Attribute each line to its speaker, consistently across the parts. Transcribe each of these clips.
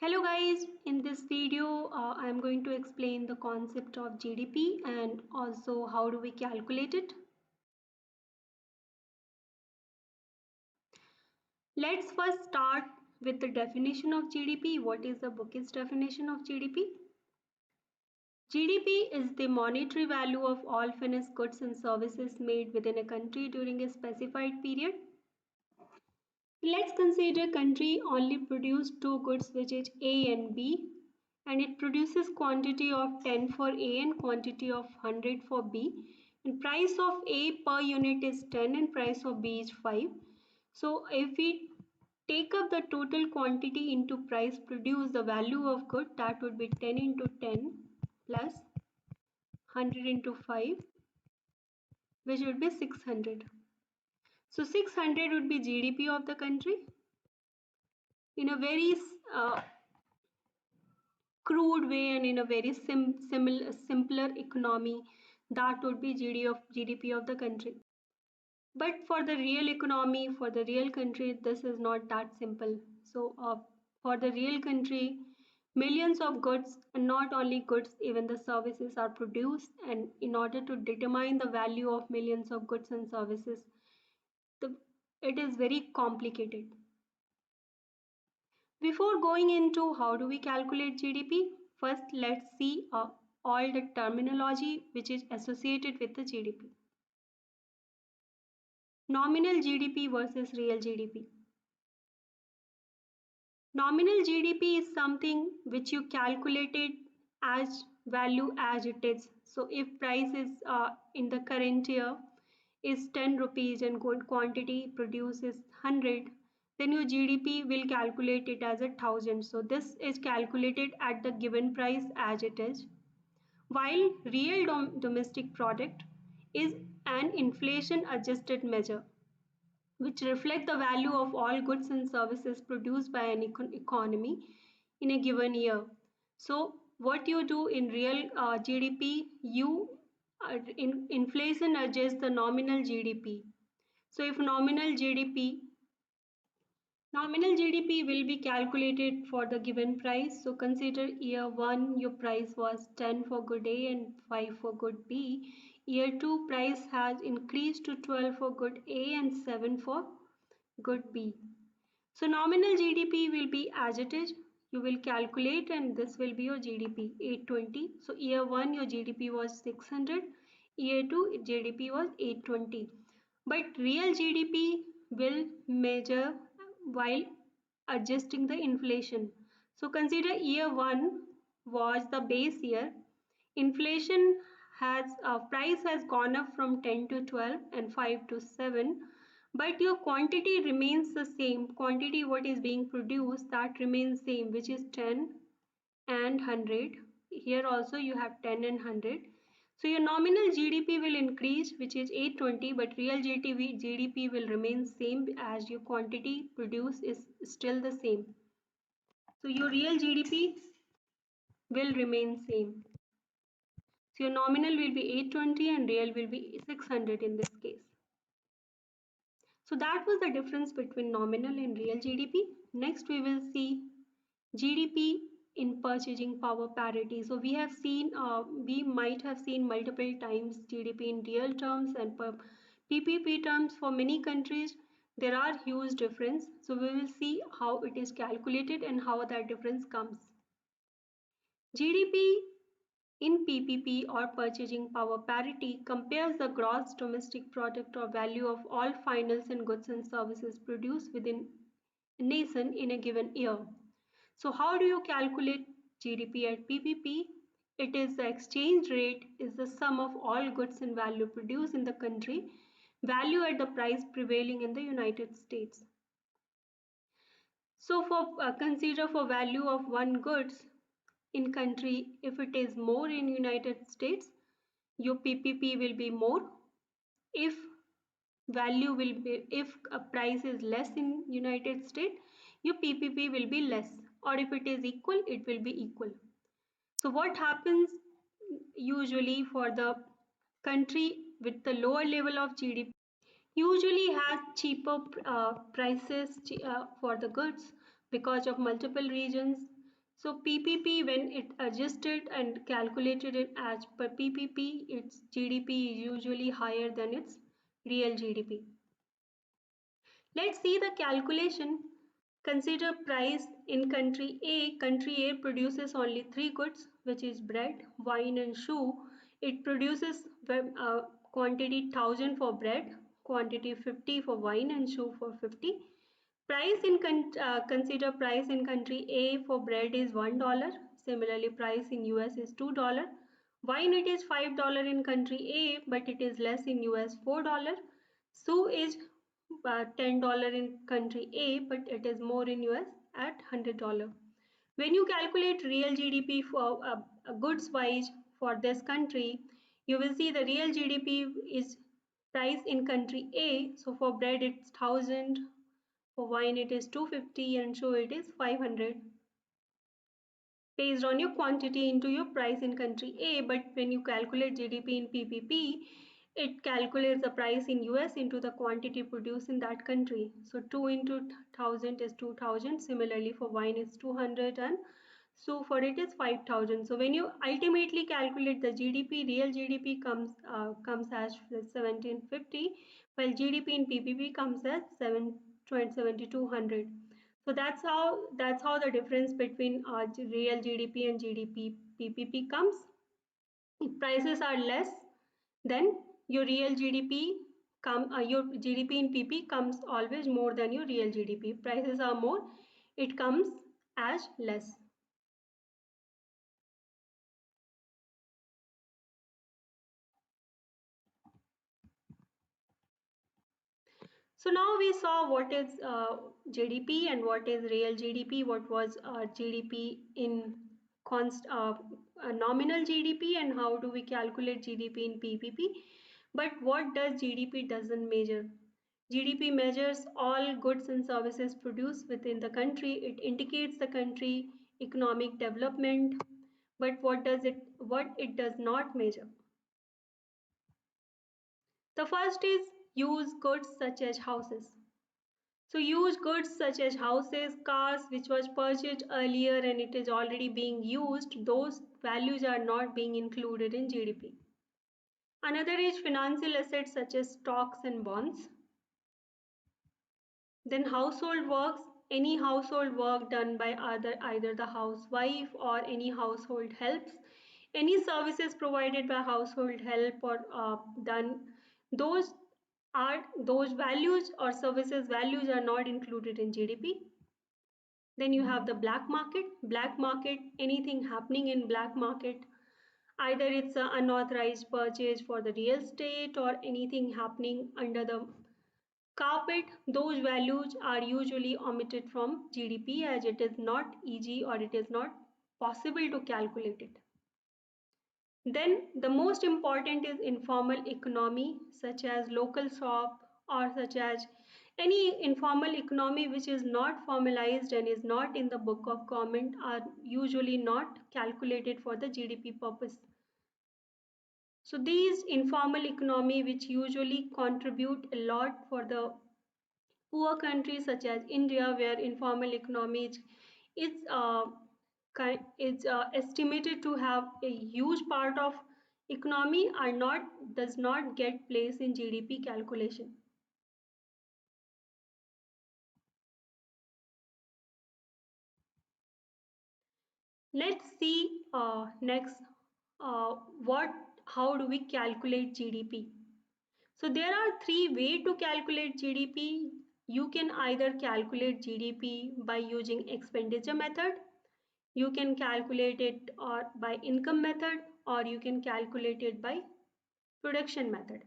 Speaker 1: Hello guys, in this video I am going to explain the concept of GDP and also how do we calculate it. Let's first start with the definition of GDP. What is the book's definition of GDP? GDP is the monetary value of all finished goods and services made within a country during a specified period. Let's consider a country only produce two goods, which is A and B, and it produces quantity of 10 for A and quantity of 100 for B, and price of A per unit is 10 and price of B is 5. So if we take up the total quantity into price produced, the value of good, that would be 10 into 10 plus 100 into 5, which would be 600. So 600 would be GDP of the country. In a very crude way and in a very simpler economy, that would be GDP of the country. But for the real economy, for the real country, this is not that simple. So for the real country, millions of goods, and not only goods, even the services are produced, and in order to determine the value of millions of goods and services, the, it is very complicated. Before going into how do we calculate GDP, first let's see all the terminology which is associated with the GDP. Nominal GDP versus real GDP. Nominal GDP is something which you calculated as value as it is. So if price is in the current year is 10 rupees and good quantity produces 100, then your GDP will calculate it as 1,000. So this is calculated at the given price as it is. While real domestic product is an inflation adjusted measure which reflect the value of all goods and services produced by an economy in a given year. So what you do in real GDP, you inflation adjusts the nominal GDP. So if nominal GDP will be calculated for the given price. So consider year 1 your price was 10 for good A and 5 for good B. Year 2 price has increased to 12 for good A and 7 for good B. So nominal GDP will be as it is. You will calculate and this will be your GDP 820. So year 1 your GDP was 600. Year 2 GDP was 820. But real GDP will measure while adjusting the inflation. So consider year 1 was the base year. Inflation has price has gone up from 10 to 12 and 5 to 7, but your quantity remains the same. Quantity what is being produced, that remains same, which is 10 and 100. Here also you have 10 and 100. So your nominal GDP will increase, which is 820, but real GDP will remain same as your quantity produced is still the same. So your real GDP will remain same. So your nominal will be 820 and real will be 600 in this case. So that was the difference between nominal and real GDP. Next we will see GDP in purchasing power parity. So we might have seen multiple times GDP in real terms and PPP terms for many countries. There are huge difference. So we will see how it is calculated and how that difference comes. GDP in PPP or purchasing power parity compares the gross domestic product or value of all finals and goods and services produced within a nation in a given year. So how do you calculate GDP at PPP? It is the exchange rate is the sum of all goods and value produced in the country, value at the price prevailing in the United States. So for consider for value of one goods in country, if it is more in United States, your PPP will be more. If a price is less in United States, your PPP will be less, or if it is equal, it will be equal. So what happens usually for the country with the lower level of GDP usually has cheaper prices for the goods because of multiple reasons. So PPP, when it adjusted and calculated it as per PPP, its GDP is usually higher than its real GDP. Let's see the calculation. Consider price in country A. Country A produces only three goods, which is bread, wine, and shoe. It produces quantity 1000 for bread, quantity 50 for wine, and shoe for 50. Consider price in country A for bread is $1. Similarly, price in US is $2. Wine it is $5 in country A, but it is less in US $4. Shoe is $10 in country A, but it is more in US at $100. When you calculate real GDP for goods wise for this country, you will see the real GDP is price in country A. So for bread it's 1000, for wine it is 250, and shoe it is 500 based on your quantity into your price in country A. But when you calculate GDP in PPP, it calculates the price in US into the quantity produced in that country. So 2 into 1000 is 2000. Similarly, for wine is 200, and so for it is 5000. So when you ultimately calculate the GDP, real GDP comes as 1750, while GDP in PPP comes as 7200. So that's how the difference between real GDP and GDP PPP comes. If prices are less, then your real GDP your GDP in PP comes always more than your real GDP. Prices are more, it comes as less. So now we saw what is GDP and what is real GDP, what was GDP in nominal GDP, and how do we calculate GDP in PPP. But what does GDP doesn't measure? GDP measures all goods and services produced within the country. It indicates the country economic development. But what it does not measure? The first is used goods such as houses. So used goods such as houses, cars, which was purchased earlier and it is already being used, those values are not being included in GDP. Another is financial assets such as stocks and bonds. Then household works, any household work done by either the housewife or any household helps, any services provided by household help or done, those those values or services values are not included in GDP. Then you have the black market. Black market, anything happening in black market, either it's an unauthorized purchase for the real estate or anything happening under the carpet, those values are usually omitted from GDP as it is not easy or it is not possible to calculate it. Then the most important is informal economy such as local shop or such as any informal economy which is not formalized and is not in the book of government are usually not calculated for the GDP purpose. So these informal economy which usually contribute a lot for the poor countries such as India, where informal economy is estimated to have a huge part of economy, are not does not get place in GDP calculation. Let's see next what how do we calculate GDP. So there are three ways to calculate GDP. You can either calculate GDP by using expenditure method, you can calculate it or by income method, or you can calculate it by production method.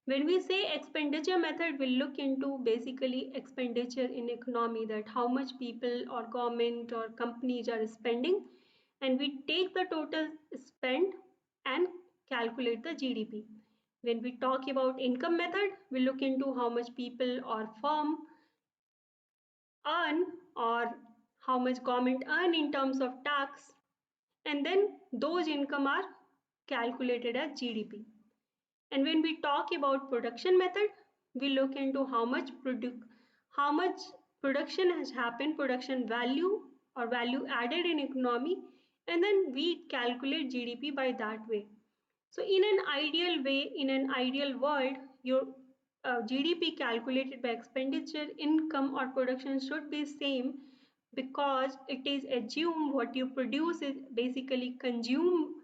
Speaker 1: When we say expenditure method, we'll look into basically expenditure in economy, that how much people or government or companies are spending, and we take the total spend and calculate the GDP. When we talk about income method, we look into how much people or firm earn or how much government earn in terms of tax, and then those income are calculated as GDP. And when we talk about production method, we look into how much production has happened, production value or value added in economy, and then we calculate GDP by that way. So in an ideal way, in an ideal world, your GDP calculated by expenditure, income or production should be same, because it is assumed what you produce is basically consume,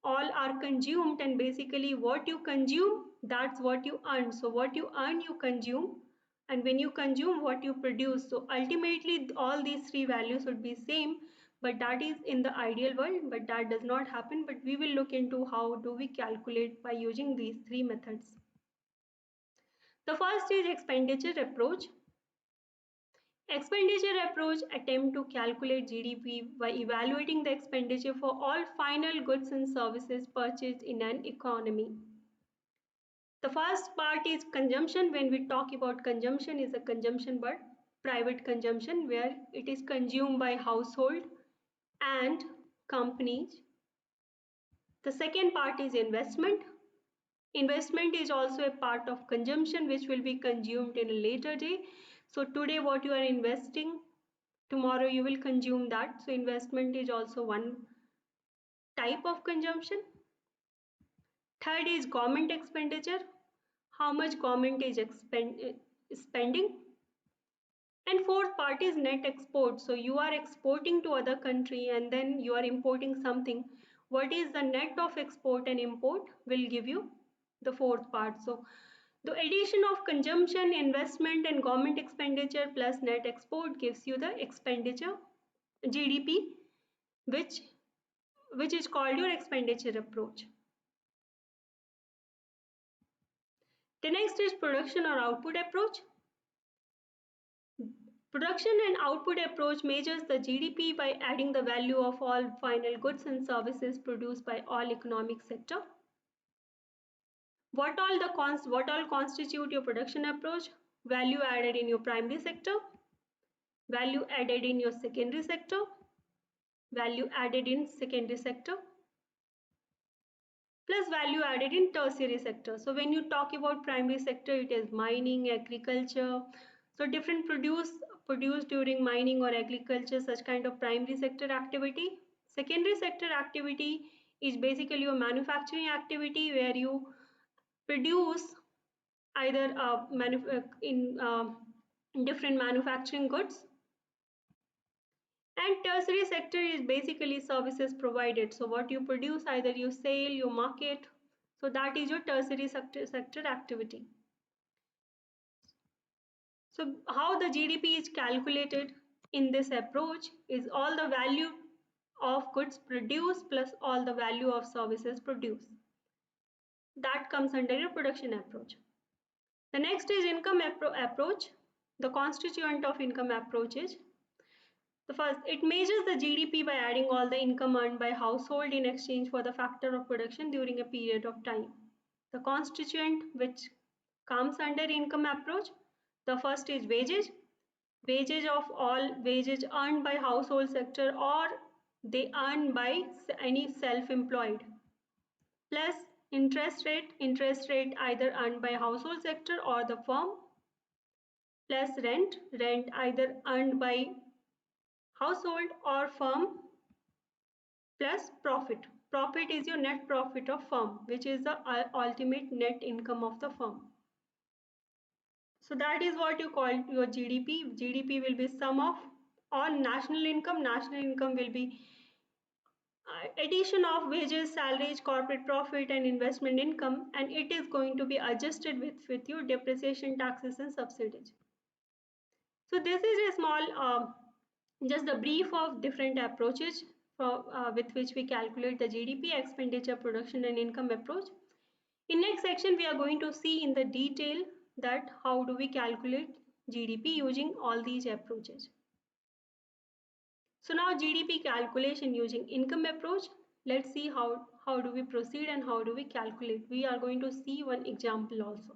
Speaker 1: all are consumed, and basically what you consume, that's what you earn. So what you earn you consume, and when you consume what you produce. So ultimately all these three values would be same, but that is in the ideal world, but that does not happen. But we will look into how do we calculate by using these three methods. The first is expenditure approach. Expenditure approach attempt to calculate GDP by evaluating the expenditure for all final goods and services purchased in an economy. The first part is consumption. When we talk about consumption, is a consumption but private consumption, where it is consumed by household and companies. The second part is investment. Investment is also a part of consumption which will be consumed in a later day. So today what you are investing, tomorrow you will consume that. So investment is also one type of consumption. Third is government expenditure. How much government is spending. And fourth part is net export. So you are exporting to other country and then you are importing something. What is the net of export and import will give you the fourth part. So the addition of consumption, investment and government expenditure plus net export gives you the expenditure GDP, which is called your expenditure approach. The next is production or output approach. Production and output approach measures the GDP by adding the value of all final goods and services produced by all economic sector. What all constitute your production approach? Value added in your primary sector, value added in your secondary sector, value added in secondary sector, plus value added in tertiary sector. So when you talk about primary sector, it is mining, agriculture. So different produced during mining or agriculture, such kind of primary sector activity. Secondary sector activity is basically your manufacturing activity, where you produce either in different manufacturing goods. And tertiary sector is basically services provided. So what you produce, either you sell, you market. So that is your tertiary sector activity. So how the GDP is calculated in this approach is all the value of goods produced plus all the value of services produced. That comes under your production approach. The next is income approach. The constituent of income approach is the first, it measures the GDP by adding all the income earned by household in exchange for the factor of production during a period of time. The constituent which comes under income approach, the first is wages. Wages of all wages earned by household sector or they earn by any self-employed, plus interest rate either earned by household sector or the firm, plus rent either earned by household or firm, plus profit is your net profit of firm, which is the ultimate net income of the firm. So that is what you call your GDP. GDP will be sum of all national income. National income will be addition of wages, salaries, corporate profit and investment income, and it is going to be adjusted with your depreciation, taxes and subsidies. So this is a small just a brief of different approaches with which we calculate the GDP, expenditure, production and income approach. In next section, we are going to see in the detail that how do we calculate GDP using all these approaches. So now GDP calculation using income approach. Let's see how do we proceed and how do we calculate. We are going to see one example also.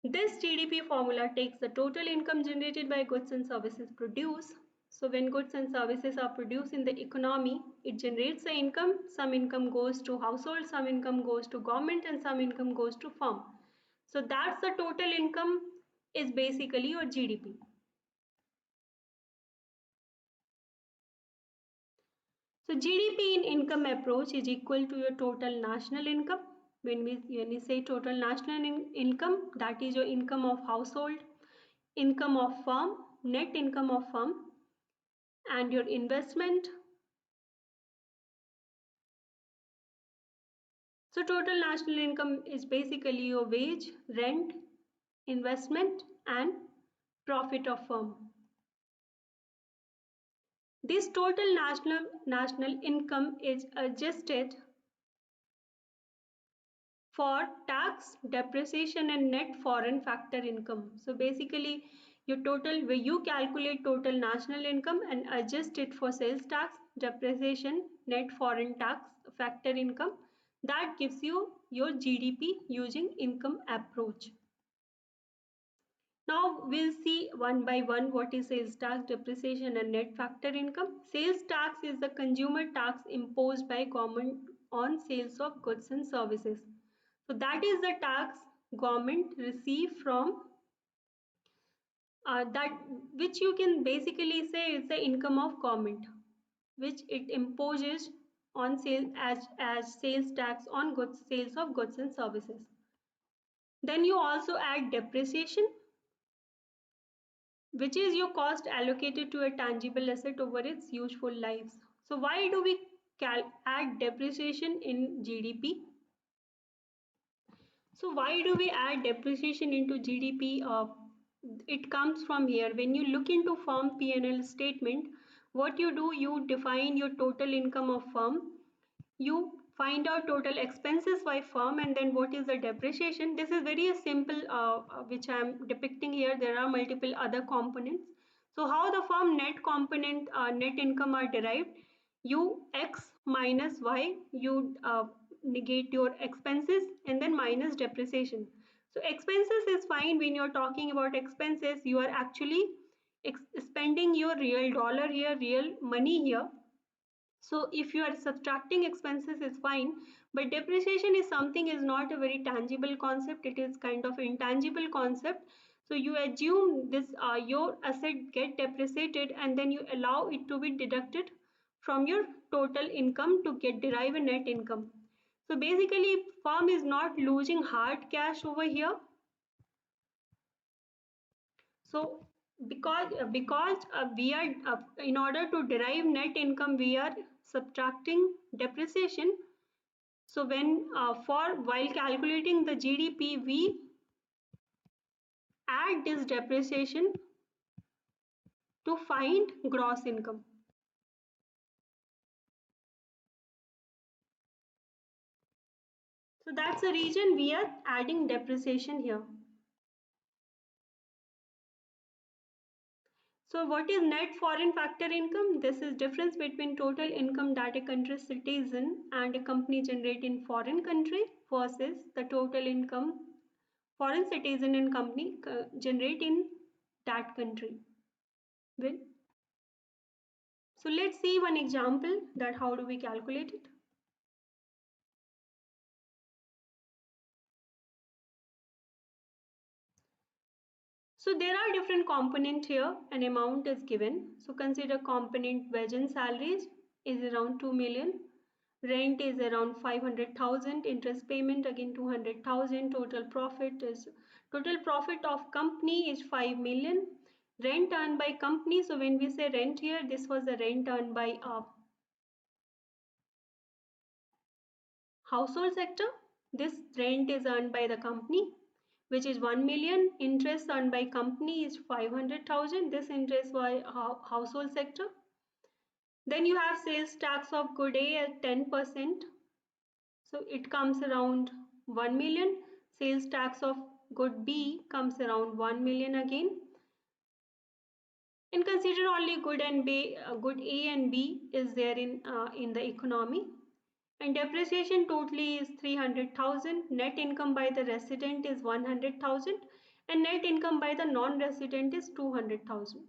Speaker 1: This GDP formula takes the total income generated by goods and services produced. So when goods and services are produced in the economy, it generates the income. Some income goes to household, some income goes to government and some income goes to firm. So that's the total income is basically your GDP. So GDP in income approach is equal to your total national income. When we say total national income, that is your income of household, income of firm, net income of firm, and your investment. So total national income is basically your wage, rent, investment, and profit of firm. This total national income is adjusted for tax, depreciation, and net foreign factor income. So basically, your total, where you calculate total national income and adjust it for sales tax, depreciation, net foreign tax factor income, that gives you your GDP using income approach. Now we'll see one by one what is sales tax, depreciation, and net factor income. Sales tax is the consumer tax imposed by government on sales of goods and services. So that is the tax government receive from that, which you can basically say is the income of government, which it imposes on sales as sales tax on goods, sales of goods and services. Then you also add depreciation, which is your cost allocated to a tangible asset over its useful lives. So why do we add depreciation in GDP? So why do we add depreciation into GDP? It comes from here. When you look into firm P&L statement, what you do, you define your total income of firm, you find out total expenses by firm, and then what is the depreciation. This is very simple, which I am depicting here. There are multiple other components. So how the firm net component, net income are derived? You x minus y, you negate your expenses and then minus depreciation. So expenses is fine. When you're talking about expenses, you are actually spending your real dollar here, real money here. So if you are subtracting expenses is fine, but depreciation is something, is not a very tangible concept. It is kind of intangible concept. So you assume this your asset get depreciated and then you allow it to be deducted from your total income to get derive a net income. So basically firm is not losing hard cash over here. So because we are in order to derive net income, we are subtracting depreciation. So when for while calculating the GDP, we add this depreciation to find gross income. So that's the reason we are adding depreciation here. So what is net foreign factor income? This is difference between total income that a country's citizen and a company generate in foreign country versus the total income foreign citizen and company generate in that country. Well, so let's see one example that how do we calculate it. So there are different components here. An amount is given. So consider component wage and salaries is around 2 million. Rent is around 500,000. Interest payment again 200,000. Total profit of company is 5 million. Rent earned by company. So when we say rent here, this was the rent earned by household sector. This rent is earned by the company, which is 1 million. Interest earned by company is 500,000. This interest by household sector. Then you have sales tax of good A at 10%. So it comes around 1 million. Sales tax of good B comes around 1 million again. And consider only good good A and B is there in the economy. And depreciation totally is 300,000. Net income by the resident is 100,000 and net income by the non-resident is 200,000.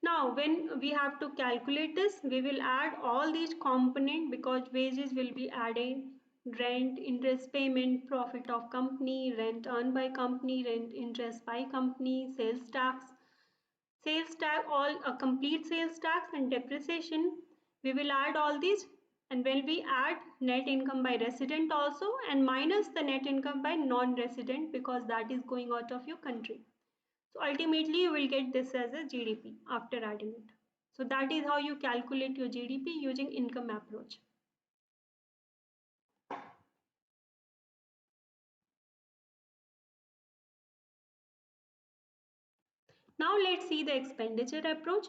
Speaker 1: Now, when we have to calculate this, we will add all these components because wages will be added, rent, interest payment, profit of company, rent earned by company, rent interest by company, sales tax, all a complete sales tax and depreciation. We will add all these, and when we add net income by resident also and minus the net income by non-resident because that is going out of your country. So ultimately you will get this as a GDP after adding it. So that is how you calculate your GDP using income approach. Now let's see the expenditure approach.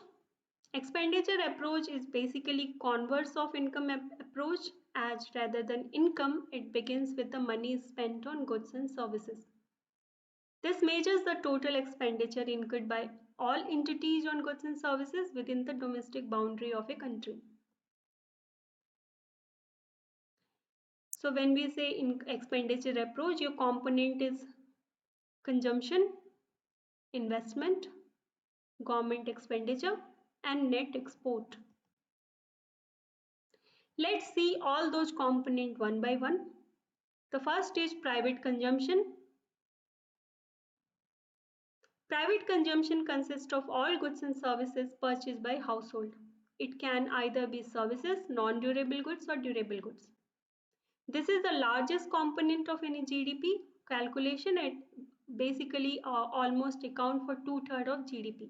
Speaker 1: Expenditure approach is basically converse of income approach, as rather than income, it begins with the money spent on goods and services. This measures the total expenditure incurred by all entities on goods and services within the domestic boundary of a country. So when we say in expenditure approach, your component is consumption, investment, government expenditure, and net export. Let's see all those components one by one. The first is private consumption. Private consumption consists of all goods and services purchased by household. It can either be services, non-durable goods, or durable goods. This is the largest component of any GDP calculation. It basically almost account for 2/3 of GDP.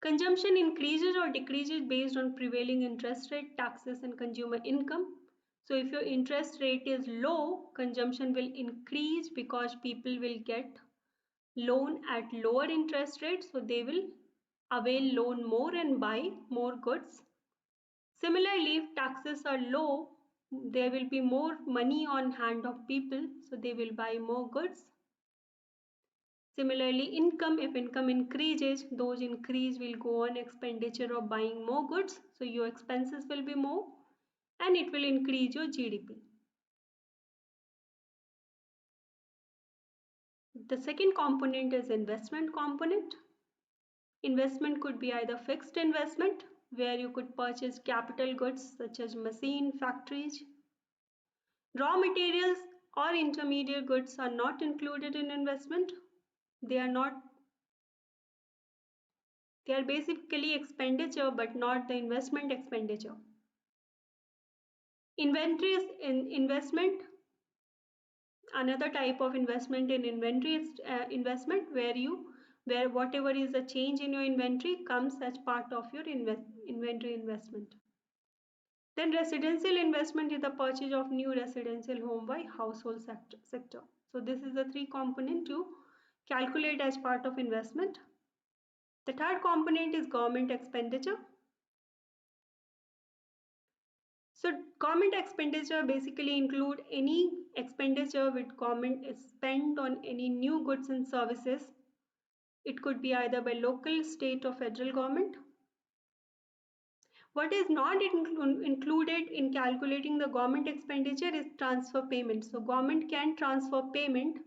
Speaker 1: Consumption increases or decreases based on prevailing interest rate, taxes, and consumer income. So if your interest rate is low, consumption will increase because people will get loan at lower interest rates, so they will avail loan more and buy more goods. Similarly, if taxes are low, there will be more money on hand of people, so they will buy more goods. Similarly, income, if income increases, those increase will go on expenditure of buying more goods, so your expenses will be more and it will increase your GDP. The second component is investment component. Investment could be either fixed investment, where you could purchase capital goods such as machine, factories. Raw materials or intermediate goods are not included in investment. They are not, they are basically expenditure but not the investment expenditure. Inventory is investment. Another type of investment in inventory is investment where whatever is the change in your inventory comes as part of your inventory investment. Then residential investment is the purchase of new residential home by household sector. So this is the three component to calculate as part of investment. The third component is government expenditure. So government expenditure basically include any expenditure which government is spent on any new goods and services. It could be either by local, state or federal government. What is not included in calculating the government expenditure is transfer payment. So government can transfer payment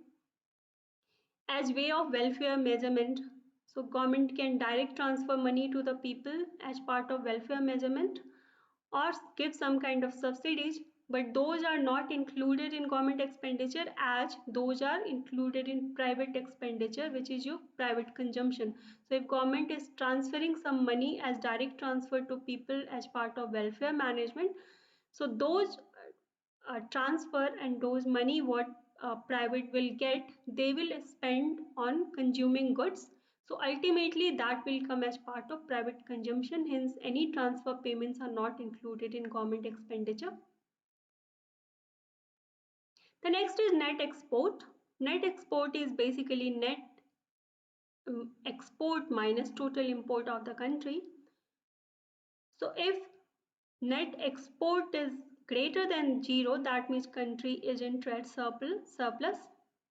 Speaker 1: as way of welfare measurement. So government can direct transfer money to the people as part of welfare measurement or give some kind of subsidies, but those are not included in government expenditure as those are included in private expenditure, which is your private consumption. So if government is transferring some money as direct transfer to people as part of welfare management, so those transfer and those money what private will get, they will spend on consuming goods. So ultimately that will come as part of private consumption, hence any transfer payments are not included in government expenditure. The next is net export. Net export is basically net export minus total import of the country. So if net export is greater than 0, that means country is in trade surplus.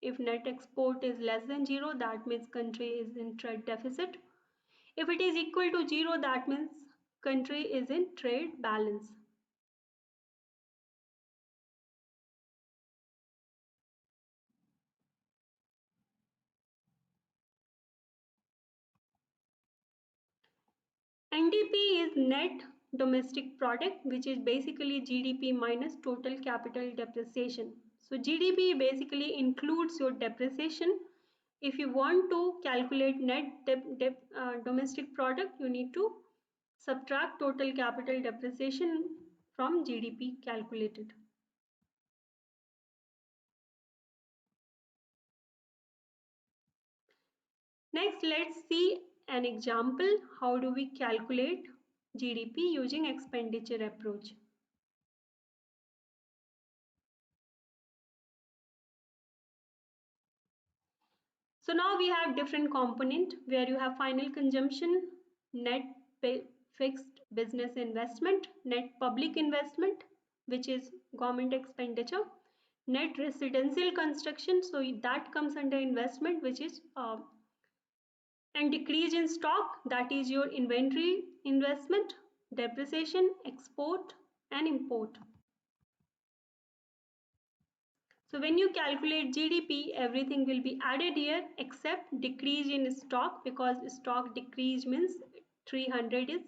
Speaker 1: If net export is less than 0, that means country is in trade deficit. If it is equal to 0, that means country is in trade balance. NDP is net domestic product, which is basically GDP minus total capital depreciation. So GDP basically includes your depreciation. If you want to calculate net domestic product, you need to subtract total capital depreciation from GDP calculated. Next, let's see an example. How do we calculate GDP using expenditure approach? So now we have different component where you have final consumption, net fixed business investment, net public investment, which is government expenditure, net residential construction, so that comes under investment, which is and decrease in stock, that is your inventory investment, depreciation, export and import. So when you calculate GDP, everything will be added here except decrease in stock, because stock decrease means 300 is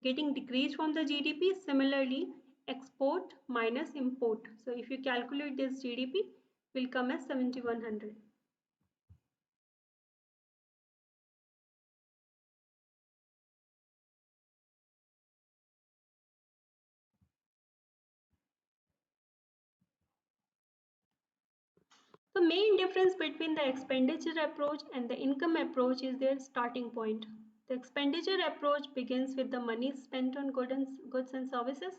Speaker 1: getting decreased from the GDP. Similarly, export minus import. So if you calculate this, GDP will come as 7100. The main difference between the expenditure approach and the income approach is their starting point. The expenditure approach begins with the money spent on goods and services.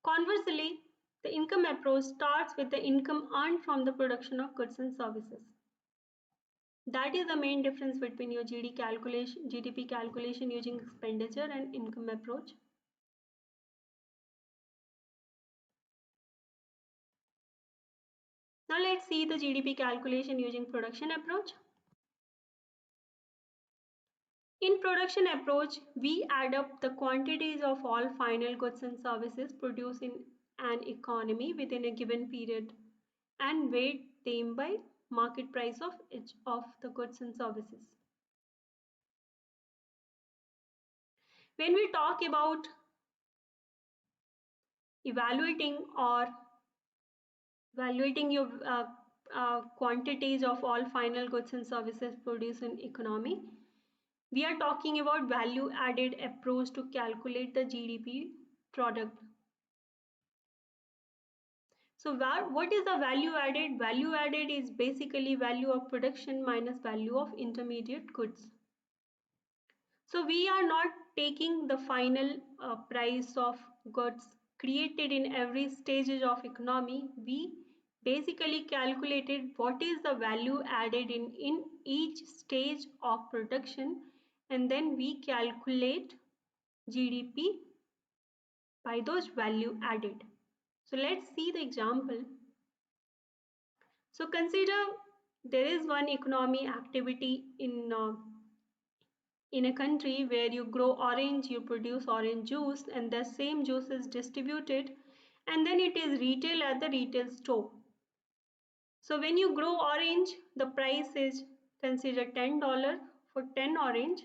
Speaker 1: Conversely, the income approach starts with the income earned from the production of goods and services. That is the main difference between your GDP calculation using expenditure and income approach. Now let's see the GDP calculation using production approach. In production approach, we add up the quantities of all final goods and services produced in an economy within a given period and weight them by market price of each of the goods and services. When we talk about evaluating your quantities of all final goods and services produced in economy, we are talking about value added approach to calculate the GDP product. So what is the value added? Value added is basically value of production minus value of intermediate goods. So we are not taking the final price of goods created in every stages of economy. We basically calculated what is the value added in each stage of production, and then we calculate GDP by those value added. So let's see the example. So consider there is one economy activity in a country where you grow orange, you produce orange juice, and the same juice is distributed and then it is retail at the retail store. So when you grow orange, the price is consider $10 for 10 orange.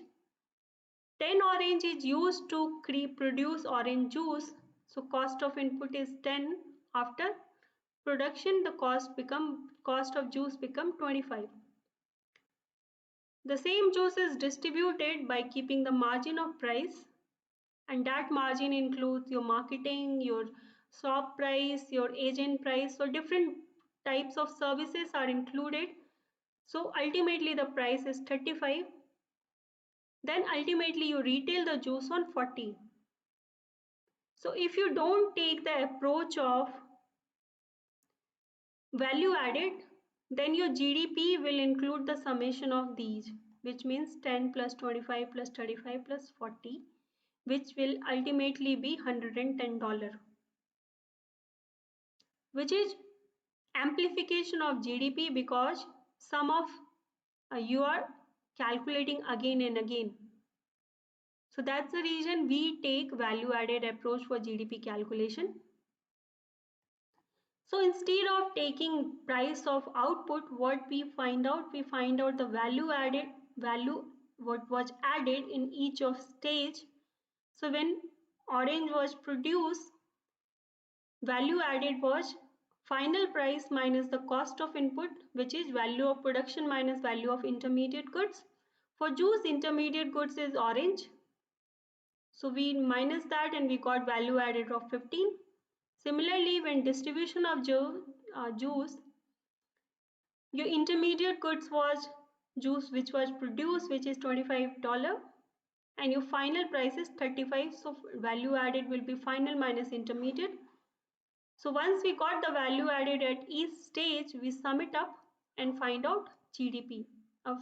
Speaker 1: 10 orange is used to produce orange juice. So cost of input is 10. After production, the cost of juice become 25. The same juice is distributed by keeping the margin of price, and that margin includes your marketing, your shop price, your agent price. So different types of services are included. So ultimately the price is 35. Then ultimately you retail the juice on 40. So if you don't take the approach of value added, then your GDP will include the summation of these, which means 10 plus 25 plus 35 plus 40, which will ultimately be $110, which is amplification of GDP because sum of you are calculating again and again. So that's the reason we take value added approach for GDP calculation. So instead of taking price of output, what we find out the value what was added in each of stage So when orange was produced, value added was final price minus the cost of input, which is value of production minus value of intermediate goods. For juice, intermediate goods is orange. So we minus that and we got value added of 15. Similarly, when distribution of juice, your intermediate goods was juice which was produced, which is $25, and your final price is 35. So value added will be final minus intermediate. So once we got the value added at each stage, we sum it up and find out GDP,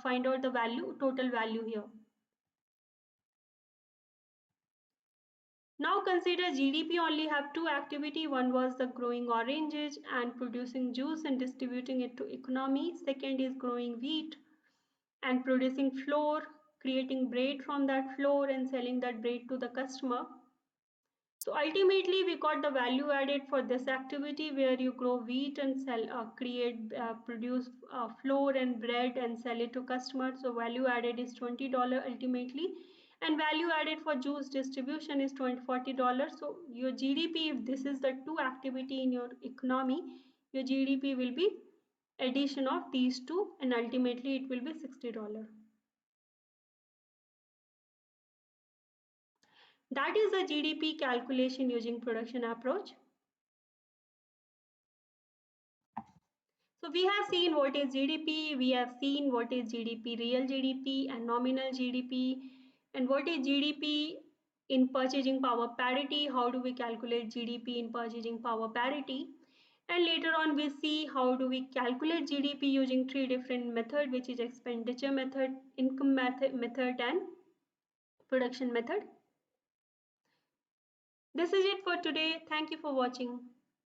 Speaker 1: find out the value, total value here. Now consider GDP only have two activity. One was the growing oranges and producing juice and distributing it to economy. Second is growing wheat and producing flour, creating bread from that flour and selling that bread to the customer. So ultimately we got the value added for this activity where you grow wheat and sell, produce flour and bread and sell it to customers. So value added is $20 ultimately, and value added for juice distribution is $40. So your GDP, if this is the two activity in your economy, your GDP will be addition of these two, and ultimately it will be $60. That is the GDP calculation using production approach. So we have seen what is GDP, we have seen what is GDP, real GDP and nominal GDP, and what is GDP in purchasing power parity, how do we calculate GDP in purchasing power parity, and later on we see how do we calculate GDP using three different methods, which is expenditure method, income method and production method. This is it for today. Thank you for watching.